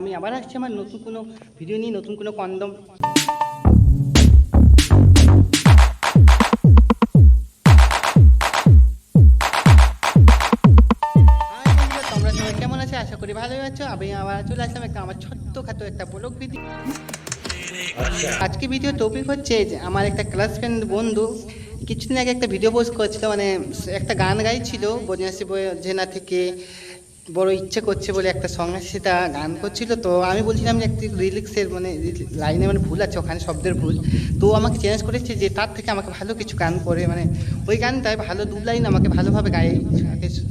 আমি আবার আসছি আমার নতুন কোনো ভিডিও নিয়ে, নতুন কোনো কন্ডম। তোমরা সবাই কেমন আছে? আশা করি ভালোই আছো। আমি আবার চলে আসলাম একটা আমার ছোট্টখাটো একটা ব্লগ ভিডিও। আজকে ভিডিও টপিক হচ্ছে যে আমার একটা ক্লাস ফ্রেন্ড বন্ধু কিছুদিন আগে একটা ভিডিও পোস্ট করছিল, মানে একটা গান গাইছিল, বনিয়াসি জেনা থেকে বড় ইচ্ছে করছে বলে একটা সং আছে, সেটা গান করছিল। তো আমি বলছিলাম যে একটি লিরিক্সের মানে লাইনে মানে ভুল আছে, ওখানে শব্দের ভুল। তো আমাকে চ্যালেঞ্জ করেছে যে তার থেকে আমাকে ভালো কিছু গান করে, মানে ওই গানটায় ভালো দু লাইন আমাকে ভালোভাবে গায়ে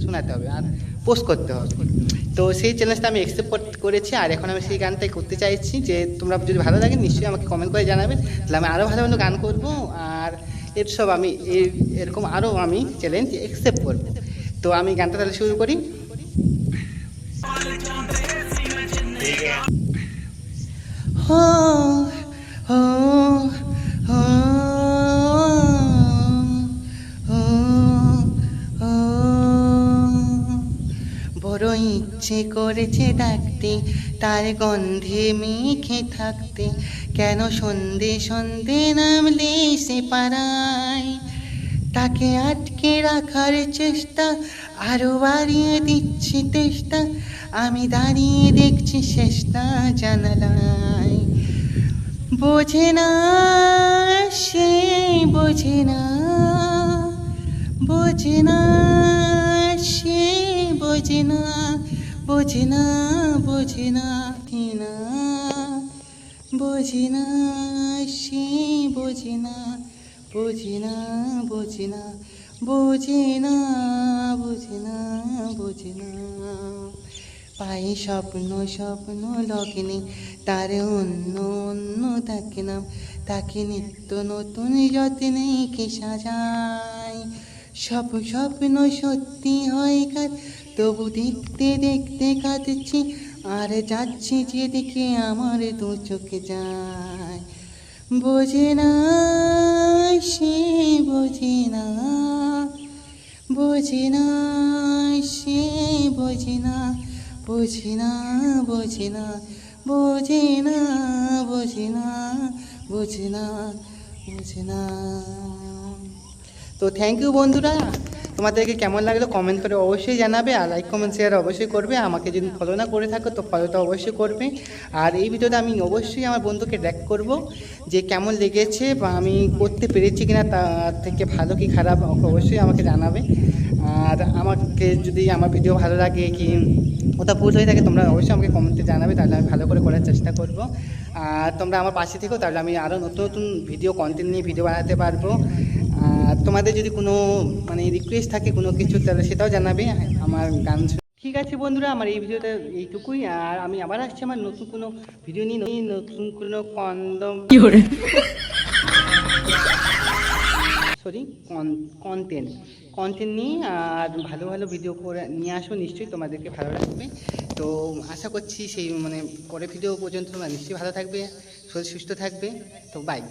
শোনাতে হবে আর পোস্ট করতে হবে। তো সেই চ্যালেঞ্জটা আমি অ্যাকসেপ্ট করেছি, আর এখন আমি সেই গানটাই করতে চাইছি। যে তোমরা যদি ভালো লাগে নিশ্চয়ই আমাকে কমেন্ট করে জানাবে, তাহলে আমি আরও ভালো ভালো গান করবো। আর এসব আমি এরকম আরও আমি চ্যালেঞ্জ অ্যাকসেপ্ট করবো। তো আমি গানটা তাহলে শুরু করি। हो हो हो हो हो বড় ইচ্ছে করেছে ডাকতে, তার গন্ধে মেখে থাকতে, কেন সন্ধে সন্ধে নামলে সে পাড়ায়। তাকে আটকে রাখার চেষ্টা আরো বাড়িয়ে দিচ্ছে তেষ্টা, আমি দাঁড়িয়ে দেখছি শেষটা জানালায়। বোঝে না সে, বোঝে না, বোঝে না সে, বোঝে না, বোঝে না, বোঝে না, বোঝে না সে, বোঝে না, বোঝে না, বোঝে না, বোঝে না, বোঝে না, বোঝে না। পায়ে স্বপ্ন স্বপ্ন লগ্নে, তার অন্য অন্য তাকে নাম, তাকে নিত্য নতুন যত্নে কে সাজায়। সব স্বপ্ন সত্যি হয় কাজ, তবু দেখতে দেখতে কাঁদছি, আর যাচ্ছে যেদিকে আমার দু চোখে যায়। বোঝে না সে, বোঝে না, বোঝে না সে, বোঝে না, বোঝে না, বোঝে না, বোঝে না, বোঝে না, বোঝে না, বোঝে না। তো থ্যাংক ইউ বন্ধুরা, তোমাদেরকে কেমন লাগলো কমেন্ট করে অবশ্যই জানাবে, আর লাইক কমেন্ট শেয়ার অবশ্যই করবে। আমাকে যদি ফলো না করে থাকো তো ফলোটা অবশ্যই করবে। আর এই ভিডিওটা আমি অবশ্যই আমার বন্ধুকে ট্যাগ করব যে কেমন লেগেছে বা আমি করতে পেরেছি কিনা, তার থেকে ভালো কি খারাপ অবশ্যই আমাকে জানাবে। আর আমাকে যদি আমার ভিডিও ভালো লাগে কি ওটা ভুল হয়ে থাকে, তোমরা অবশ্যই আমাকে কমেন্টে জানাবে, তাহলে আমি ভালো করে করার চেষ্টা করব। আর তোমরা আমার পাশে থেকো, তাহলে আমি আরও নতুন নতুন ভিডিও কন্টেন্ট নিয়ে ভিডিও বানাতে পারবো। আর তোমাদের যদি কোনো মানে রিকোয়েস্ট থাকে কোনো কিছু, তাহলে সেটাও জানাবে আমার গান। ঠিক আছে বন্ধুরা, আমার এই ভিডিওটা এইটুকুই। আর আমি আবার আসছি আমার নতুন কোনো ভিডিও নিয়ে, নতুন কোনো কন্ডম কন্টেন্ট নিয়ে, আর ভালো ভালো ভিডিও করে নিয়ে আসবো, নিশ্চয়ই তোমাদেরকে ভালো লাগবে। তো আশা করছি সেই মানে পরের ভিডিও পর্যন্ত তোমরা নিশ্চয়ই ভালো থাকবে, শরীর সুস্থ থাকবে। তো বাই।